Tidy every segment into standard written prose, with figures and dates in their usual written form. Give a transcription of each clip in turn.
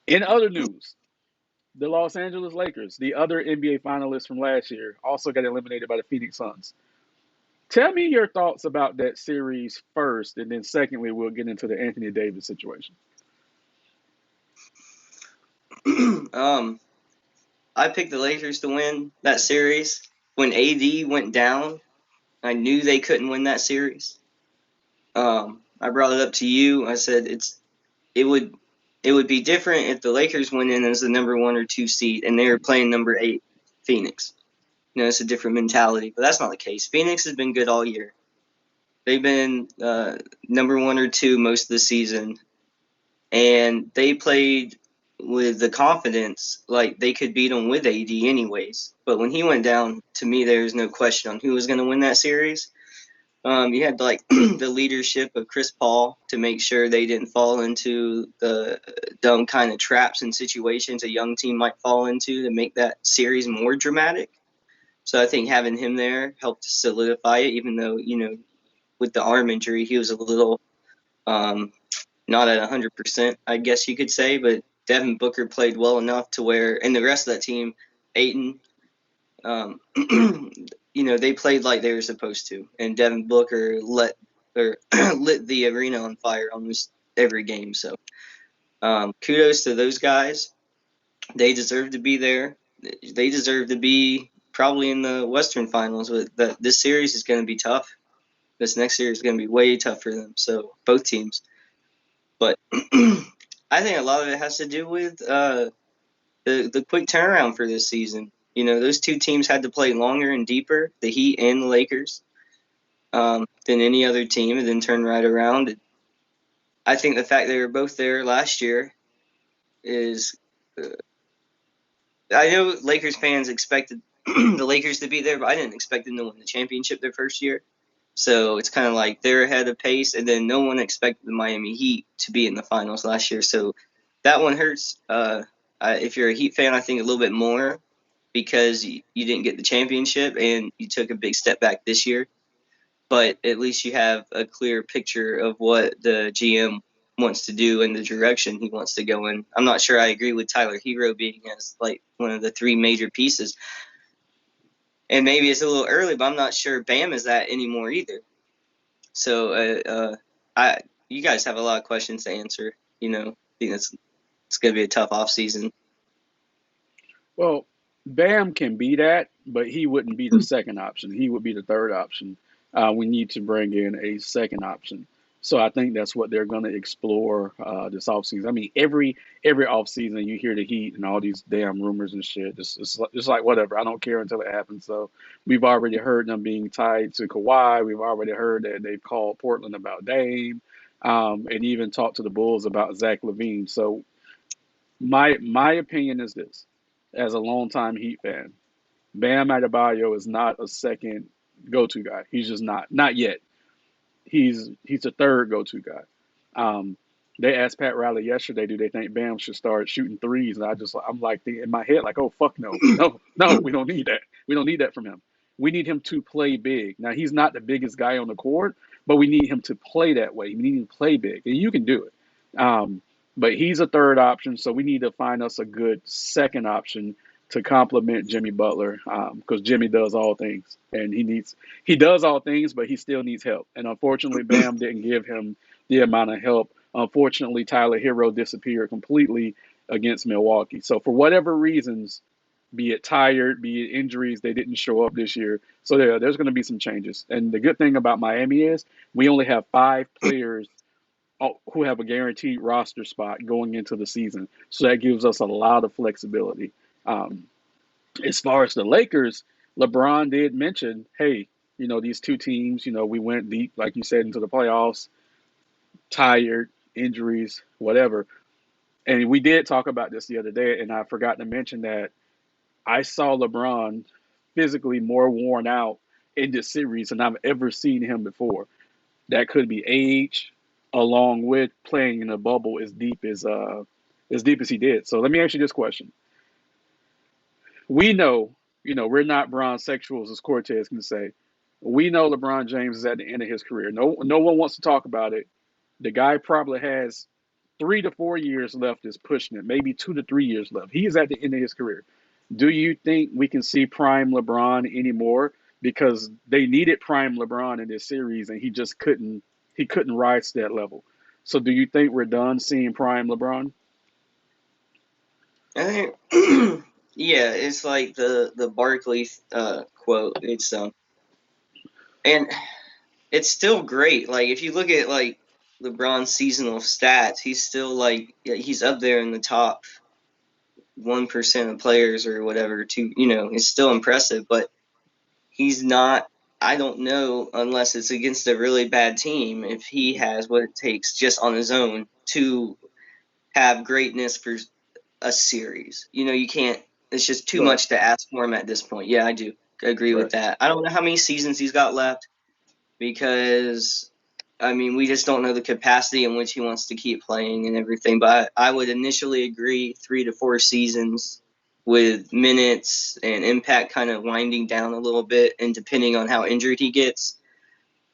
In other news, the Los Angeles Lakers, the other NBA finalists from last year, also got eliminated by the Phoenix Suns. Tell me your thoughts about that series first, and then secondly, we'll get into the Anthony Davis situation. um, I picked the Lakers to win that series. When AD went down, I knew they couldn't win that series. I brought it up to you. I said it would it would be different if the Lakers went in as the number 1 or 2 seed and they were playing number 8 Phoenix. It's a different mentality, but that's not the case. Phoenix has been good all year. They've been number 1 or 2 most of the season, and they played with the confidence like they could beat them with AD anyways. But when he went down, to me, there was no question on who was going to win that series. You had like the leadership of Chris Paul to make sure they didn't fall into the dumb kind of traps and situations a young team might fall into to make that series more dramatic. So I think having him there helped solidify it, even though, with the arm injury, he was a little not at 100%, I guess you could say. But Devin Booker played well enough to where, and the rest of that team, Aiton, um, they played like they were supposed to. And Devin Booker lit the arena on fire almost every game. So kudos to those guys. They deserve to be there. They deserve to be probably in the Western Finals. But this series is going to be tough. This next series is going to be way tough for them. So both teams. But I think a lot of it has to do with the quick turnaround for this season. Those two teams had to play longer and deeper, the Heat and the Lakers, than any other team, and then turn right around. I think the fact they were both there last year is. I know Lakers fans expected the Lakers to be there, but I didn't expect them to win the championship their first year. So it's kind of like they're ahead of pace, and then no one expected the Miami Heat to be in the finals last year. So that one hurts. If you're a Heat fan, I think a little bit more because you didn't get the championship and you took a big step back this year. But at least you have a clear picture of what the GM wants to do and the direction he wants to go in. I'm not sure I agree with Tyler Hero being as like one of the 3 major pieces. And maybe it's a little early, but I'm not sure Bam is that anymore either. So you guys have a lot of questions to answer. I think it's going to be a tough off season. Well, Bam can be that, but he wouldn't be the second option. He would be the third option. We need to bring in a second option. So I think that's what they're going to explore this offseason. I mean, every offseason you hear the Heat and all these damn rumors and shit. It's like whatever. I don't care until it happens. So we've already heard them being tied to Kawhi. We've already heard that they've called Portland about Dame, and even talked to the Bulls about Zach LaVine. So my opinion is this: as a longtime Heat fan, Bam Adebayo is not a second go-to guy. He's just not yet. He's a third go-to guy. Um, they asked Pat Riley yesterday, do they think Bam should start shooting threes? And I'm like in my head like, oh fuck no, no, no, we don't need that. We don't need that from him. We need him to play big. Now he's not the biggest guy on the court, but we need him to play that way. We need him to play big, and you can do it. But he's a third option, so we need to find us a good second option to complement Jimmy Butler, because Jimmy does all things, and he does all things, but he still needs help. And unfortunately, Bam didn't give him the amount of help. Unfortunately, Tyler Hero disappeared completely against Milwaukee. So for whatever reasons, be it tired, be it injuries, they didn't show up this year. So there's going to be some changes. And the good thing about Miami is we only have 5 players who have a guaranteed roster spot going into the season. So that gives us a lot of flexibility. Um, as far as the Lakers, LeBron did mention, hey, these two teams, we went deep, like you said, into the playoffs, tired, injuries, whatever. And we did talk about this the other day, and I forgot to mention that I saw LeBron physically more worn out in this series than I've ever seen him before. That could be age, along with playing in a bubble as deep as he did. So let me ask you this question: we know, we're not bronze sexuals, as Cortez can say. We know LeBron James is at the end of his career. No one wants to talk about it. The guy probably has 3 to 4 years left is pushing it, maybe 2 to 3 years left. He is at the end of his career. Do you think we can see prime LeBron anymore? Because they needed prime LeBron in this series, and he couldn't rise to that level. So, do you think we're done seeing prime LeBron? I think, yeah, it's like the Barkley quote. And it's still great. Like if you look at like LeBron's seasonal stats, he's still like yeah, he's up there in the top 1% of players or whatever. It's still impressive, but he's not. I don't know unless it's against a really bad team if he has what it takes just on his own to have greatness for a series. You can't. It's just too Right, much to ask for him at this point. Yeah, I do agree with right, that. I don't know how many seasons he's got left because I mean we just don't know the capacity in which he wants to keep playing and everything. But I would initially agree 3 to 4 seasons with minutes and impact kind of winding down a little bit and depending on how injured he gets.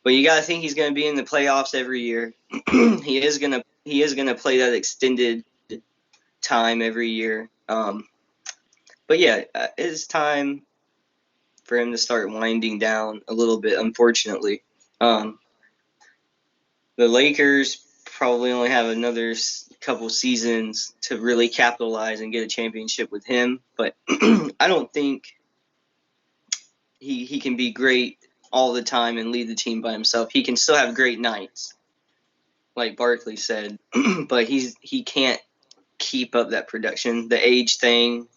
But you got to think he's going to be in the playoffs every year. He is gonna play that extended time every year. But yeah, it's time for him to start winding down a little bit. Unfortunately, um, the Lakers probably only have another couple seasons to really capitalize and get a championship with him. But I don't think he can be great all the time and lead the team by himself. He can still have great nights, like Barkley said, but he can't keep up that production. The age thing,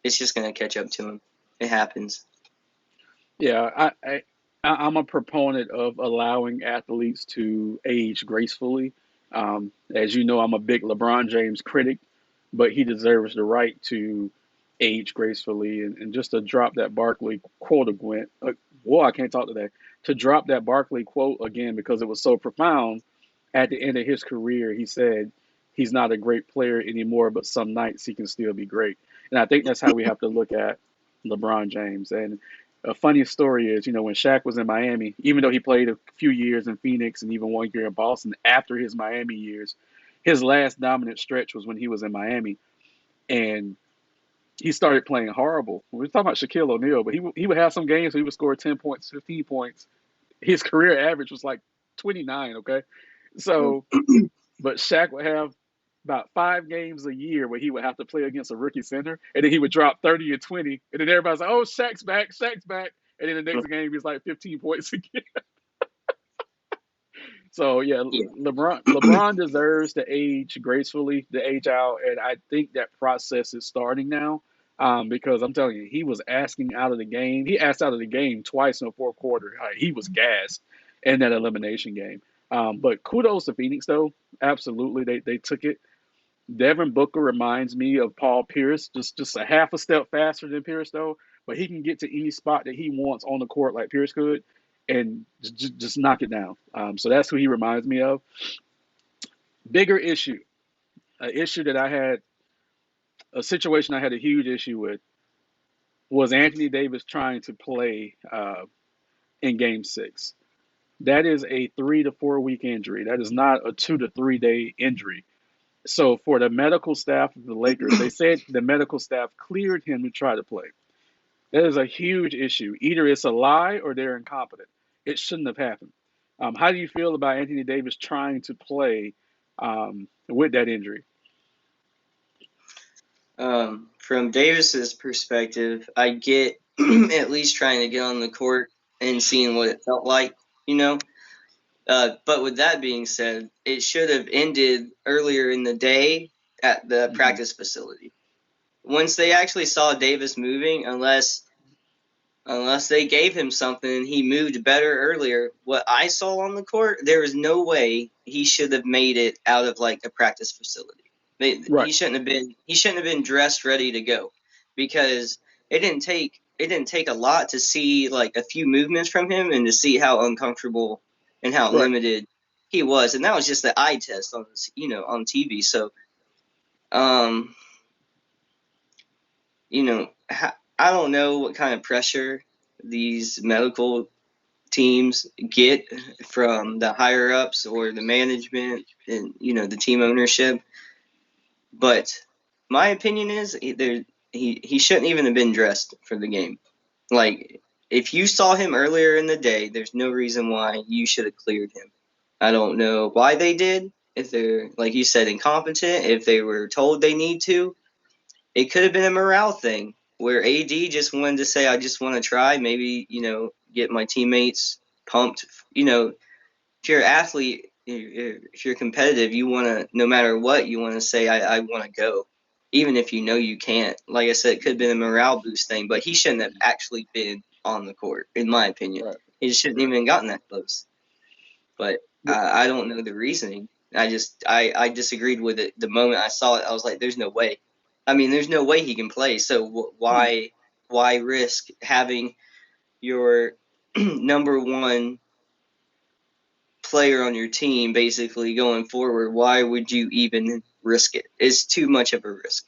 it's just gonna catch up to him. It happens. yeah. I'm a proponent of allowing athletes to age gracefully. As you know, I'm a big LeBron James critic, but he deserves the right to age gracefully, and just to drop that Barkley quote again. Boy, I can't talk today. To drop that Barkley quote again because it was so profound. At the end of his career, he said he's not a great player anymore, but some nights he can still be great. And I think that's how we have to look at LeBron James. And a funny story is, when Shaq was in Miami, even though he played a few years in Phoenix and even 1 year in Boston after his Miami years, his last dominant stretch was when he was in Miami. And he started playing horrible. We're talking about Shaquille O'Neal, but he would have some games where he would score 10 points, 15 points. His career average was like 29, okay? So, but Shaq would have about 5 games a year where he would have to play against a rookie center, and then he would drop 30 and 20, and then everybody's like, "Oh, Shaq's back, Shaq's back," and then the next game he's like 15 points again. So yeah, Yeah. LeBron deserves to age gracefully, to age out, and I think that process is starting now. Because I'm telling you, he was asking out of the game. He asked out of the game twice in the fourth quarter. He was gassed in that elimination game. But kudos to Phoenix, though. Absolutely, they took it. Devin Booker reminds me of Paul Pierce, just a half a step faster than Pierce though, but he can get to any spot that he wants on the court like Pierce could, and just knock it down. So that's who he reminds me of. Bigger issue, an issue that I had, a situation I had a huge issue with was Anthony Davis trying to play in Game Six. That is a 3 to 4 week injury. That is not a 2 to 3 day injury. So for the medical staff of the Lakers, they said the medical staff cleared him to try to play. That is a huge issue. Either it's a lie or they're incompetent. It shouldn't have happened. How do you feel about Anthony Davis trying to play with that injury? From Davis's perspective, I get at least trying to get on the court and seeing what it felt like, you know. But with that being said, it should have ended earlier in the day at the Hmm. practice facility. Once they actually saw Davis moving, unless they gave him something and he moved better earlier, what I saw on the court, there is no way he should have made it out of like a practice facility. Right, He shouldn't have been dressed ready to go because it didn't take a lot to see like a few movements from him and to see how uncomfortable and how right. limited he was, and that was just the eye test on TV. So um I don't know what kind of pressure these medical teams get from the higher ups or the management and the team ownership. But my opinion is he shouldn't even have been dressed for the game. Like, if you saw him earlier in the day, there's no reason why you should have cleared him. I don't know why they did. If they're, like you said, incompetent, if they were told they need to, it could have been a morale thing where AD just wanted to say, I just want to try, maybe, get my teammates pumped. If you're an athlete, if you're competitive, you want to, no matter what, you want to say, I want to go, even if you know you can't. Like I said, it could have been a morale boost thing, but he shouldn't have actually been on the court, in my opinion. Right. He just shouldn't Right. even gotten that close. But Yeah. I don't know the reasoning. I disagreed with it the moment I saw it. I was like, there's no way. I mean, there's no way he can play. So Hmm. why risk having your number one player on your team basically going forward? Why would you even risk it? It's too much of a risk.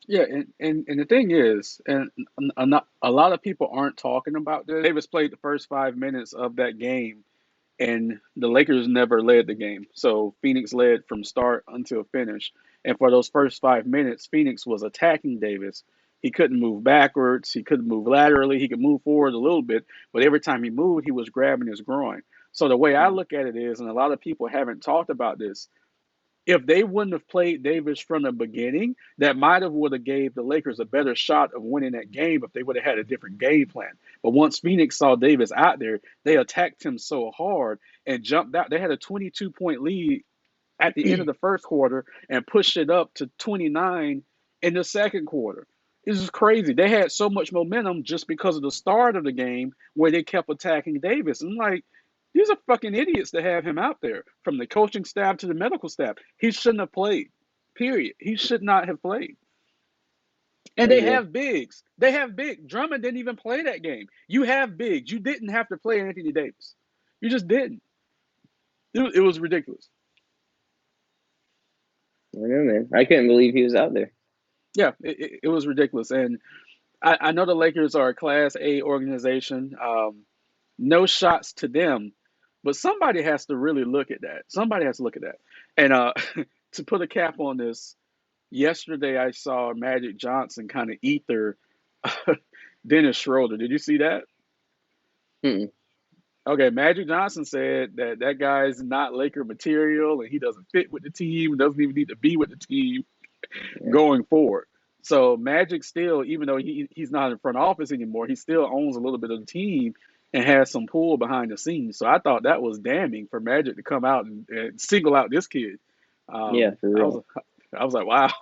Yeah, and the thing is, and a lot of people aren't talking about this. Davis played the first 5 minutes of that game, and the Lakers never led the game. So Phoenix led from start until finish. And for those first 5 minutes, Phoenix was attacking Davis. He couldn't move backwards. He couldn't move laterally. He could move forward a little bit, but every time he moved, he was grabbing his groin. So the way I look at it is, and a lot of people haven't talked about this, if they wouldn't have played Davis from the beginning, that might have would have gave the Lakers a better shot of winning that game if they would have had a different game plan. But once Phoenix saw Davis out there, they attacked him so hard and jumped out. They had a 22-point lead at the end of the first quarter and pushed it up to 29 in the second quarter. This is crazy. They had so much momentum just because of the start of the game where they kept attacking Davis. And like, these are fucking idiots to have him out there, from the coaching staff to the medical staff. He shouldn't have played. Period. He should not have played. I And they agree. have bigs. They have big. Drummond didn't even play that game. You have bigs. You didn't have to play Anthony Davis. You just didn't. It was ridiculous. I don't know, man. I couldn't believe he was out there. Yeah, it was ridiculous. And I know the Lakers are a Class A organization. No shots to them, but somebody has to really look at that. Somebody has to look at that. And to put a cap on this, yesterday I saw Magic Johnson kind of ether Dennis Schroeder. Did you see that? Mm-mm. Okay, Magic Johnson said that that guy's not Laker material and he doesn't fit with the team, doesn't even need to be with the team Yeah. going forward. So Magic still, even though he's not in front office anymore, he still owns a little bit of the team and has some pull behind the scenes. So I thought that was damning for Magic to come out and single out this kid. Yeah, for I was real. I was like, wow.